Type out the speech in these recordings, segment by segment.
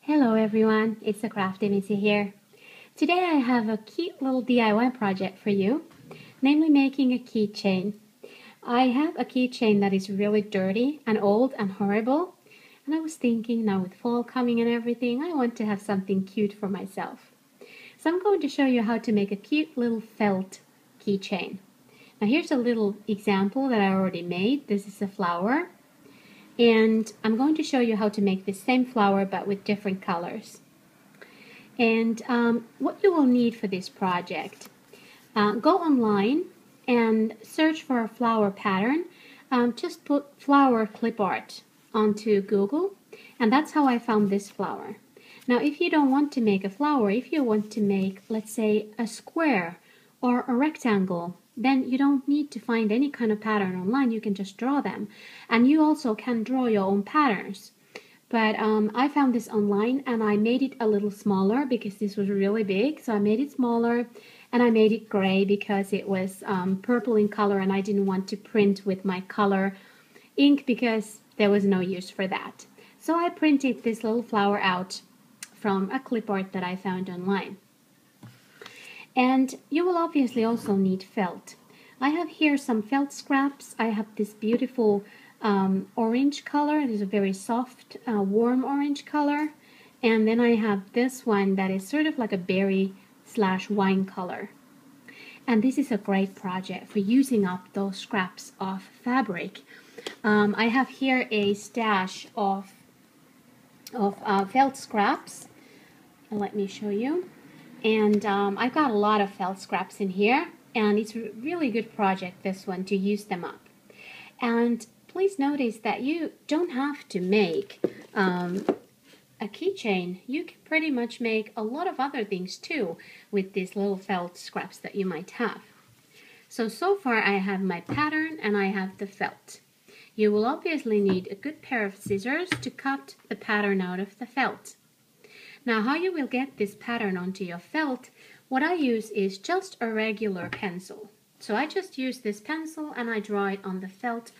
Hello everyone, it's the Crafty Missy here. Today I have a cute little DIY project for you, namely making a keychain. I have a keychain that is really dirty and old and horrible, and I was thinking now with fall coming and everything, I want to have something cute for myself. So I'm going to show you how to make a cute little felt keychain. Now here's a little example that I already made. This is a flower. And I'm going to show you how to make the same flower but with different colors. And what you will need for this project, go online and search for a flower pattern. Just put flower clip art onto Google, and that's how I found this flower. Now if you don't want to make a flower, if you want to make, let's say, a square or a rectangle, then you don't need to find any kind of pattern online. You can just draw them, and you also can draw your own patterns. But I found this online and I made it a little smaller because this was really big, so I made it smaller, and I made it gray because it was purple in color and I didn't want to print with my color ink because there was no use for that. So I printed this little flower out from a clip art that I found online. And you will obviously also need felt. I have here some felt scraps. I have this beautiful orange color. It is a very soft, warm orange color. And then I have this one that is sort of like a berry/wine color. And this is a great project for using up those scraps of fabric. I have here a stash of felt scraps. Let me show you. And I've got a lot of felt scraps in here, and it's a really good project, this one, to use them up. And please notice that you don't have to make a keychain. You can pretty much make a lot of other things too with these little felt scraps that you might have. So far I have my pattern and I have the felt. You will obviously need a good pair of scissors to cut the pattern out of the felt. Now how you will get this pattern onto your felt, what I use is just a regular pencil. So I just use this pencil and I draw it on the felt,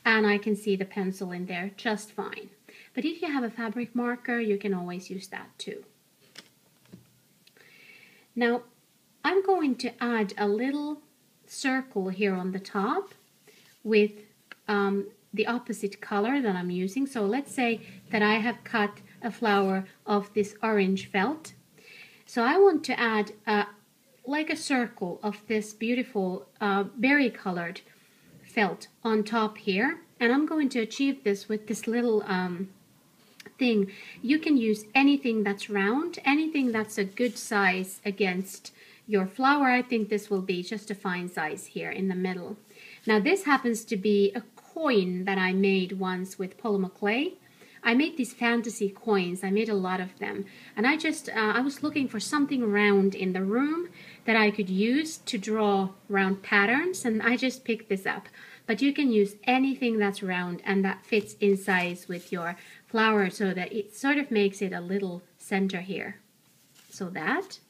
and I can see the pencil in there just fine. But if you have a fabric marker, you can always use that too. Now I'm going to add a little circle here on the top with the opposite color that I'm using. So let's say that I have cut a flower of this orange felt. So I want to add like a circle of this beautiful berry colored felt on top here, and I'm going to achieve this with this little thing. You can use anything that's round, anything that's a good size against your flower. I think this will be just a fine size here in the middle. Now this happens to be a coin that I made once with polymer clay. I made these fantasy coins. I made a lot of them, and I was looking for something round in the room that I could use to draw round patterns, and I just picked this up. But you can use anything that's round and that fits in size with your flower, so that it sort of makes it a little center here. So that.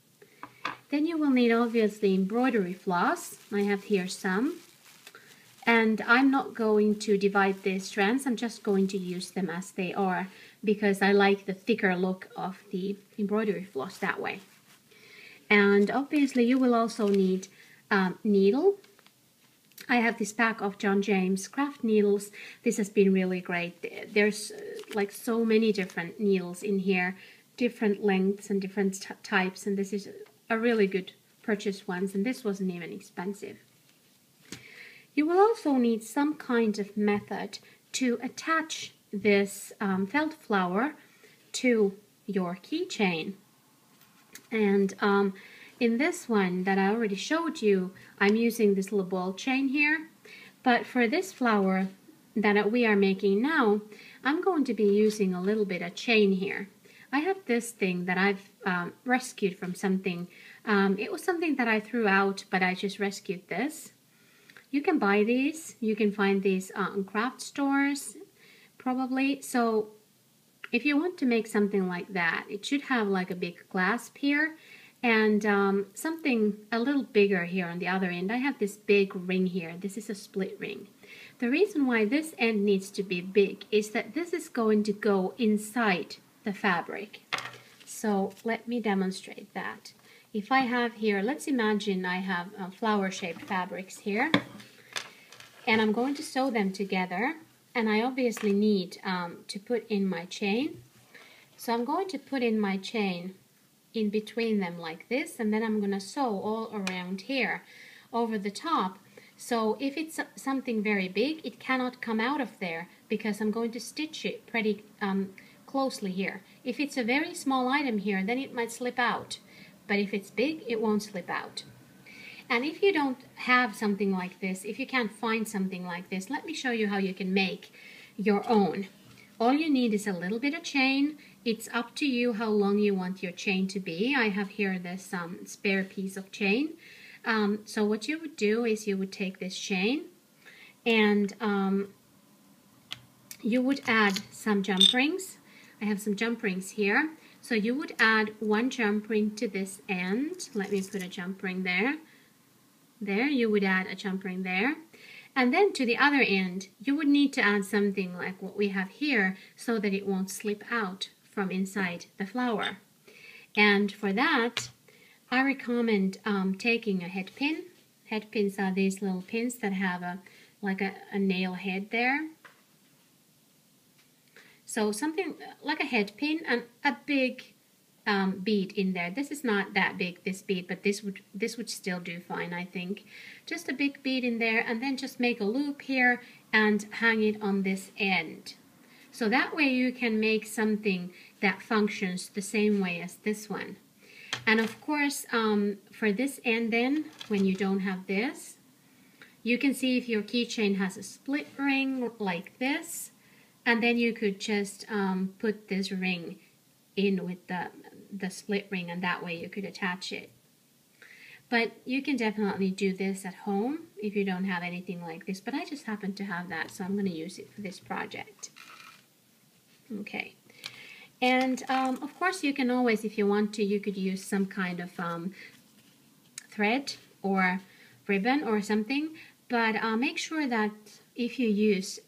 Then you will need obviously embroidery floss. I have here some. And I'm not going to divide these strands, I'm just going to use them as they are because I like the thicker look of the embroidery floss that way. And obviously you will also need needle. I have this pack of John James craft needles. This has been really great. There's like so many different needles in here, different lengths and different types, and this is a really good purchase once, and this wasn't even expensive. You will also need some kind of method to attach this felt flower to your keychain. And in this one that I already showed you, I'm using this little ball chain here. But for this flower that we are making now, I'm going to be using a little bit of chain here. I have this thing that I've rescued from something. It was something that I threw out, but I just rescued this. You can buy these. You can find these on craft stores, probably. So if you want to make something like that, it should have like a big clasp here and something a little bigger here on the other end. I have this big ring here. This is a split ring. The reason why this end needs to be big is that this is going to go inside the fabric. So let me demonstrate that. If I have here, let's imagine I have flower-shaped fabrics here, and I'm going to sew them together, and I obviously need to put in my chain. So I'm going to put in my chain in between them like this, and then I'm going to sew all around here over the top. So if it's something very big, it cannot come out of there because I'm going to stitch it pretty closely here. If it's a very small item here, then it might slip out. But if it's big, it won't slip out. And if you don't have something like this, if you can't find something like this, let me show you how you can make your own. All you need is a little bit of chain. It's up to you how long you want your chain to be. I have here this spare piece of chain. So what you would do is you would take this chain and you would add some jump rings. I have some jump rings here. So you would add one jump ring to this end. Let me put a jump ring there. There, you would add a jump ring there. And then to the other end, you would need to add something like what we have here so that it won't slip out from inside the flower. And for that, I recommend taking a head pin. Head pins are these little pins that have like a nail head there. So something like a head pin and a big bead in there. This is not that big, this bead, but this would still do fine, I think. Just a big bead in there, and then just make a loop here and hang it on this end. So that way you can make something that functions the same way as this one. And of course, for this end then, when you don't have this, you can see if your keychain has a split ring like this, and then you could just put this ring in with the split ring, and that way you could attach it. But you can definitely do this at home if you don't have anything like this, but I just happen to have that, so I'm going to use it for this project. Okay. And of course you can always, if you want to, you could use some kind of thread or ribbon or something, but make sure that if you use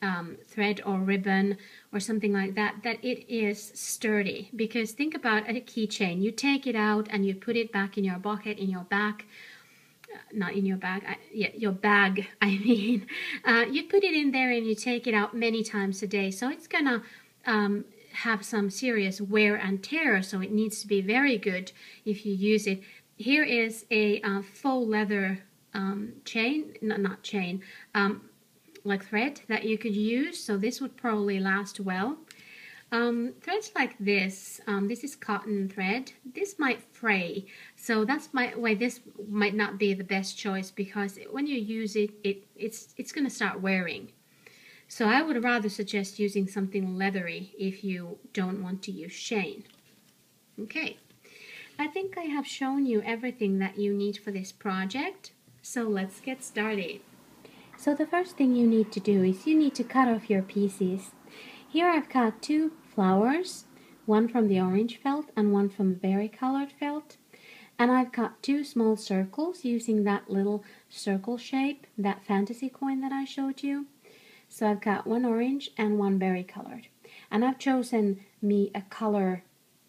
thread or ribbon or something like that, that it is sturdy. Because think about a keychain. You take it out and you put it back in your pocket, in your bag. Not in your bag, your bag, I mean. You put it in there and you take it out many times a day. So it's going to have some serious wear and tear. So it needs to be very good if you use it. Here is a faux leather chain, not chain, like thread that you could use, so this would probably last well. Threads like this, this is cotton thread, this might fray, so that's why this might not be the best choice, because when you use it, it's going to start wearing. So I would rather suggest using something leathery if you don't want to use chain. Okay, I think I have shown you everything that you need for this project, so let's get started. So the first thing you need to do is you need to cut off your pieces. Here I've cut two flowers, one from the orange felt and one from berry colored felt. And I've cut two small circles using that little circle shape, that fantasy coin that I showed you. So I've got one orange and one berry colored. And I've chosen me a color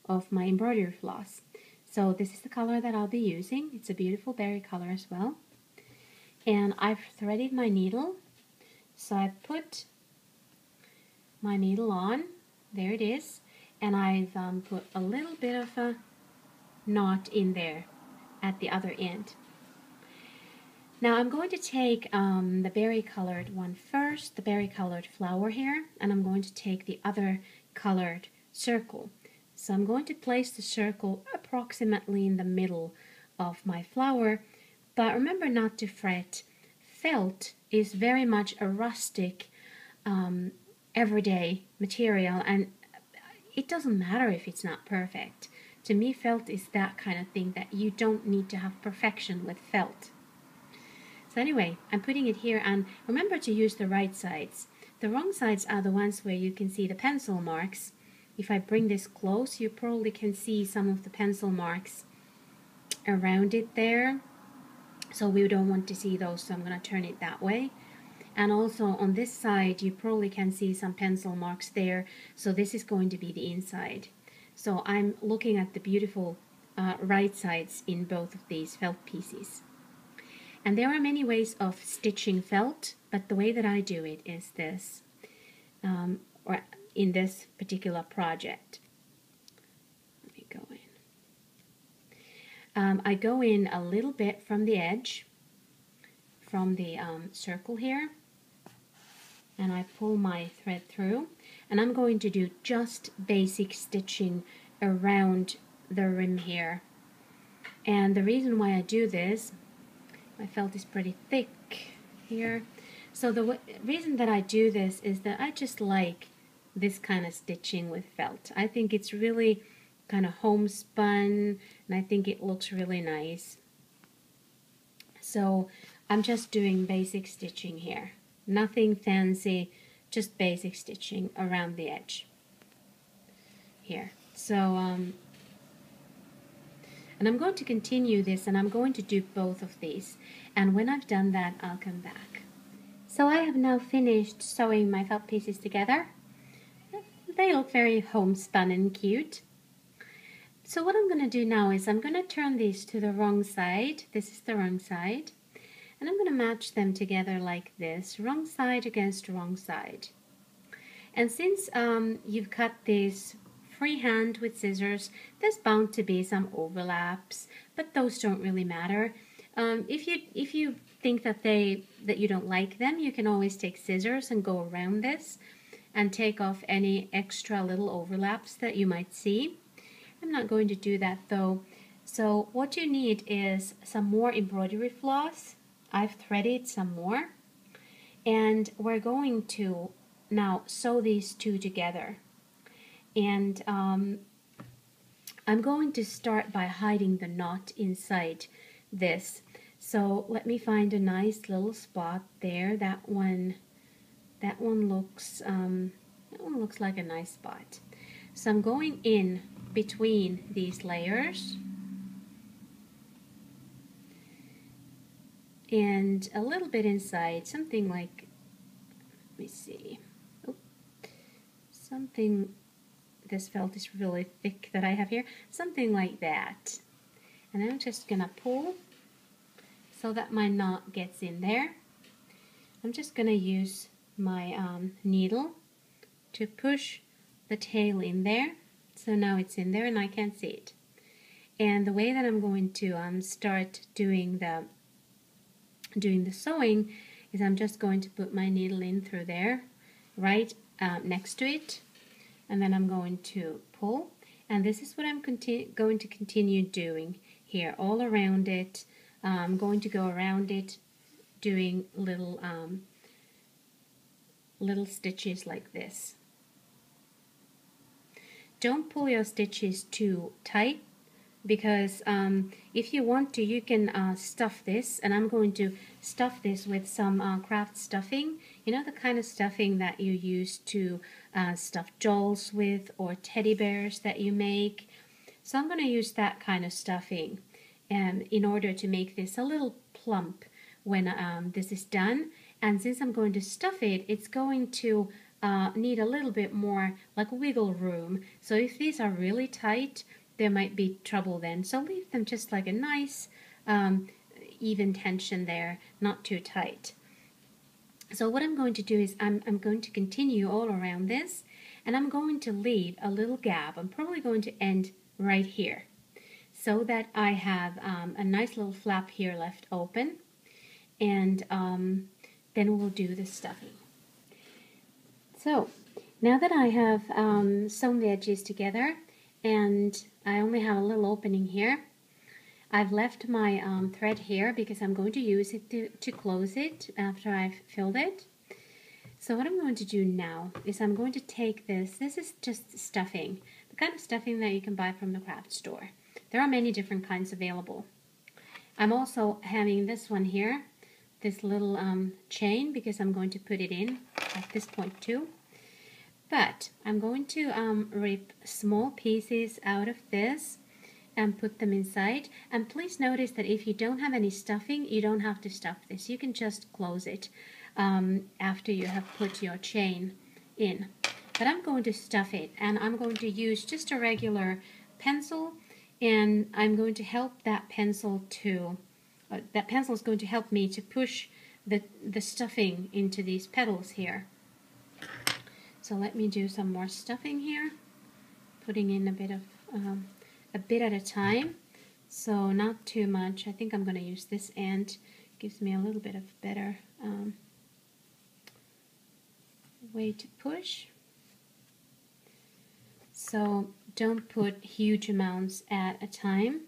of my embroidery floss. So this is the color that I'll be using. It's a beautiful berry color as well. And I've threaded my needle, so I've put my needle on, there it is, and I've put a little bit of a knot in there at the other end. Now I'm going to take the berry colored one first, the berry colored flower here, and I'm going to take the other colored circle. So I'm going to place the circle approximately in the middle of my flower. But remember not to fret. Felt is very much a rustic, everyday material, and it doesn't matter if it's not perfect. To me, felt is that kind of thing that you don't need to have perfection with felt. So anyway, I'm putting it here, and remember to use the right sides. The wrong sides are the ones where you can see the pencil marks. If I bring this close, you probably can see some of the pencil marks around it there. So we don't want to see those, so I'm going to turn it that way. And also on this side, you probably can see some pencil marks there. So this is going to be the inside. So I'm looking at the beautiful right sides in both of these felt pieces. And there are many ways of stitching felt, but the way that I do it is this, or in this particular project. Let me go in. I go in a little bit from the edge, from the circle here, and I pull my thread through, and I'm going to do just basic stitching around the rim here. And the reason why I do this, my felt is pretty thick here, so the reason that I do this is that I just like this kind of stitching with felt. I think it's really kind of homespun, and I think it looks really nice. So I'm just doing basic stitching here. Nothing fancy, just basic stitching around the edge here. So, and I'm going to continue this, and I'm going to do both of these. And when I've done that, I'll come back. So I have now finished sewing my felt pieces together. They look very homespun and cute. So what I'm going to do now is I'm going to turn these to the wrong side. This is the wrong side. And I'm going to match them together like this, wrong side against wrong side. And since you've cut these freehand with scissors, there's bound to be some overlaps, but those don't really matter. If you think that you don't like them, you can always take scissors and go around this and take off any extra little overlaps that you might see. I'm not going to do that though. So what you need is some more embroidery floss. I've threaded some more, and we're going to now sew these two together. And I'm going to start by hiding the knot inside this. So let me find a nice little spot there. That one looks like a nice spot. So I'm going in between these layers, and a little bit inside, something like, let me see, something, this felt is really thick that I have here, something like that. And I'm just gonna pull so that my knot gets in there. I'm just gonna use my needle to push the tail in there. So now it's in there and I can't see it. And the way that I'm going to start doing the sewing is I'm just going to put my needle in through there, right next to it, and then I'm going to pull, and this is what I'm going to continue doing here all around it. I'm going to go around it doing little stitches like this. Don't pull your stitches too tight, because if you want to, you can stuff this, and I'm going to stuff this with some craft stuffing, you know, the kind of stuffing that you use to stuff dolls with, or teddy bears that you make. So I'm going to use that kind of stuffing in order to make this a little plump when this is done. And since I'm going to stuff it, it's going to need a little bit more like wiggle room. So if these are really tight, there might be trouble then. So leave them just like a nice even tension there, not too tight. So what I'm going to do is I'm going to continue all around this, and I'm going to leave a little gap. I'm probably going to end right here, so that I have a nice little flap here left open, and then we'll do the stuffing. So now that I have sewn the edges together, and I only have a little opening here, I've left my thread here because I'm going to use it to close it after I've filled it. So what I'm going to do now is I'm going to take this is just stuffing, the kind of stuffing that you can buy from the craft store. There are many different kinds available. I'm also having this one here, this little chain, because I'm going to put it in at this point too. But I'm going to rip small pieces out of this and put them inside. And please notice that if you don't have any stuffing, you don't have to stuff this. You can just close it after you have put your chain in. but I'm going to stuff it, and I'm going to use just a regular pencil, and I'm going to help that pencil to, that pencil is going to help me to push the stuffing into these petals here. So let me do some more stuffing here, putting in a bit at a time, so not too much. I think I'm going to use this end. Gives me a little bit of better way to push. So don't put huge amounts at a time,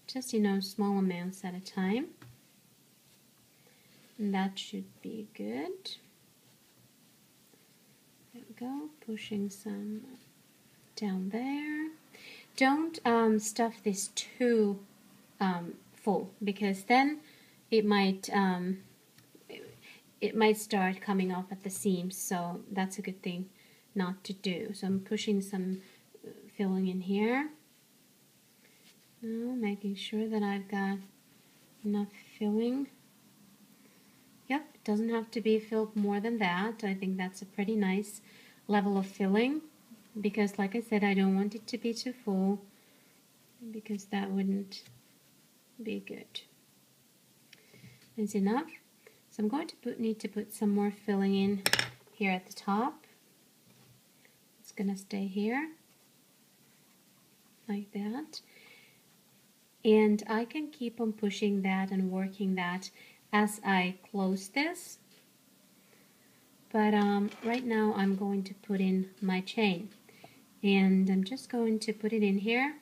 just small amounts at a time. And that should be good. There we go, pushing some down there. Don't stuff this too full, because then it might start coming off at the seams, so that's a good thing not to do. So I'm pushing some filling in here. Now making sure that I've got enough filling. Yep, it doesn't have to be filled more than that. I think that's a pretty nice level of filling, because like I said, I don't want it to be too full, because that wouldn't be good. That's enough. So I'm going to need to put some more filling in here at the top. It's going to stay here like that. And I can keep on pushing that and working that as I close this. But right now I'm going to put in my chain. And I'm just going to put it in here.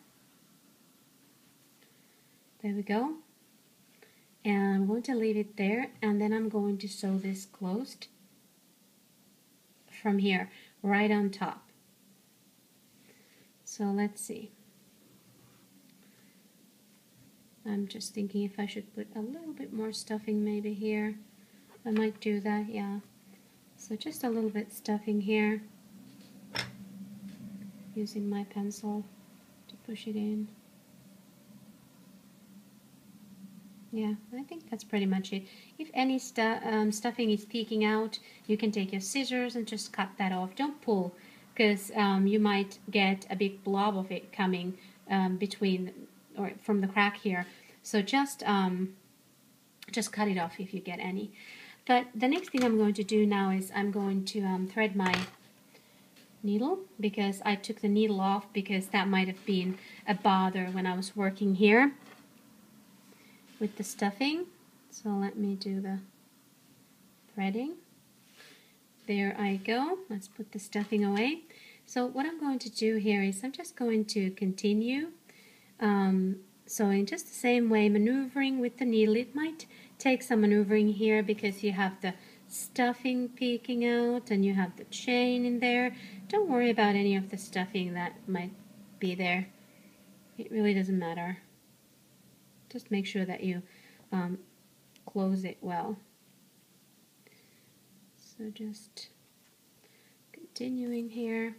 There we go. And I'm going to leave it there, and then I'm going to sew this closed from here, right on top. So let's see. I'm just thinking if I should put a little bit more stuffing maybe here. I might do that, yeah. So just a little bit stuffing here, using my pencil to push it in. Yeah, I think that's pretty much it. If any stuffing is peeking out, you can take your scissors and just cut that off. Don't pull, because you might get a big blob of it coming between or from the crack here. So just cut it off if you get any. But the next thing I'm going to do now is I'm going to thread my needle, because I took the needle off because that might have been a bother when I was working here with the stuffing. So let me do the threading. There I go. Let's put the stuffing away. So what I'm going to do here is I'm just going to continue sewing just the same way, maneuvering with the needle. It might take some maneuvering here because you have the stuffing peeking out and you have the chain in there. Don't worry about any of the stuffing that might be there. It really doesn't matter. Just make sure that you close it well. So just continuing here.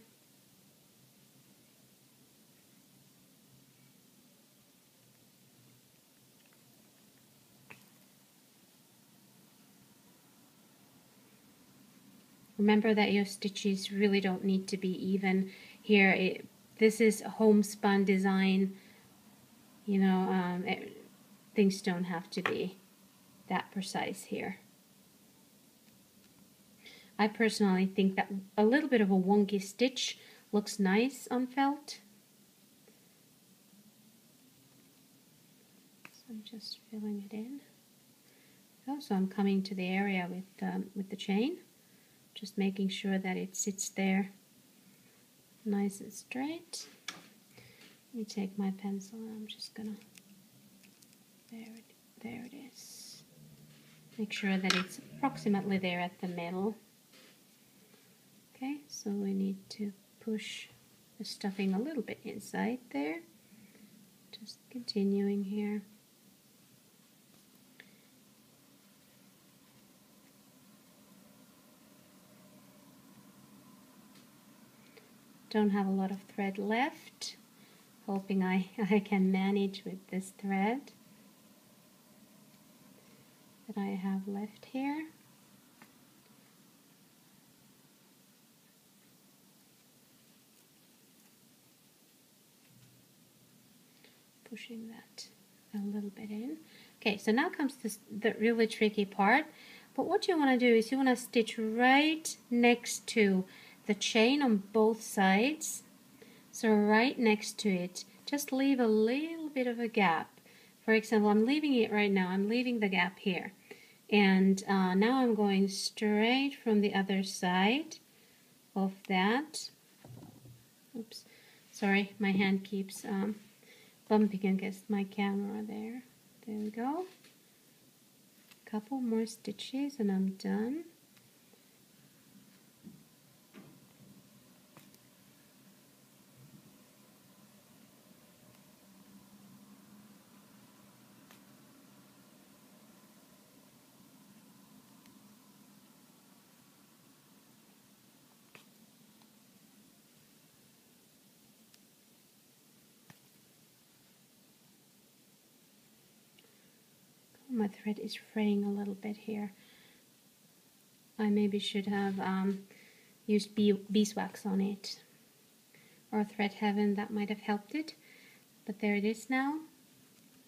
Remember that your stitches really don't need to be even here. This is homespun design. Things don't have to be that precise here. I personally think that a little bit of a wonky stitch looks nice on felt. So I'm just filling it in. So I'm coming to the area with the chain, just making sure that it sits there nice and straight. Let me take my pencil and I'm just gonna, there it is. Make sure that it's approximately there at the middle. Okay, so we need to push the stuffing a little bit inside there. Just continuing here. Don't have a lot of thread left. Hoping I can manage with this thread that I have left here. pushing that a little bit in. Okay, so now comes the really tricky part. But what you want to do is you want to stitch right next to the chain on both sides. So right next to it, just leave a little bit of a gap. For example, I'm leaving it right now. I'm leaving the gap here. And now I'm going straight from the other side of that. Oops, sorry, my hand keeps bumping against my camera there. There we go. Couple more stitches and I'm done. My thread is fraying a little bit here. I maybe should have used beeswax on it, or Thread Heaven, that might have helped it. But there it is now.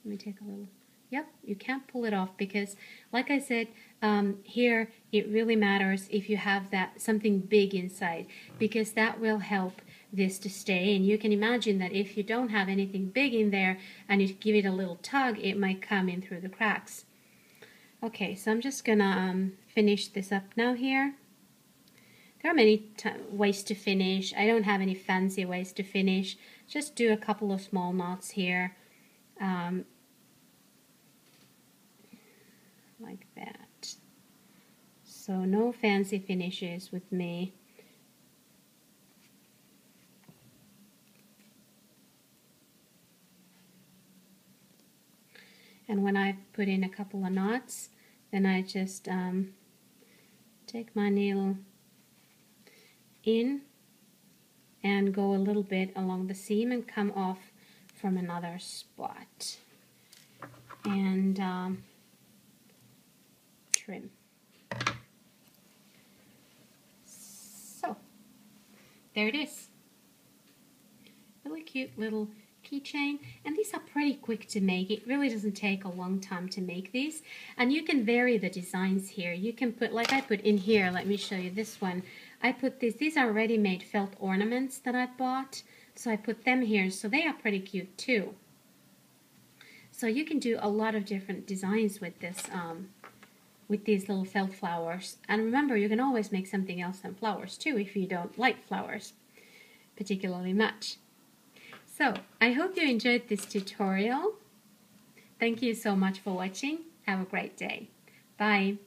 Let me take a little. Yep, you can't pull it off because, like I said, here it really matters if you have that something big inside, because that will help this to stay. And you can imagine that if you don't have anything big in there and you give it a little tug, it might come in through the cracks. Okay, so I'm just gonna finish this up now here. There are many ways to finish. I don't have any fancy ways to finish. Just do a couple of small knots here. Like that. So no fancy finishes with me. And when I put in a couple of knots, then I just take my needle in and go a little bit along the seam and come off from another spot. And trim. So, there it is. Really cute little keychain, and these are pretty quick to make. It really doesn't take a long time to make these, and you can vary the designs here. You can put, like I put in here, let me show you this one. I put these are ready-made felt ornaments that I bought, so I put them here, so they are pretty cute too. So you can do a lot of different designs with this, with these little felt flowers. And remember, you can always make something else than flowers too if you don't like flowers particularly much. So, I hope you enjoyed this tutorial. Thank you so much for watching. Have a great day. Bye.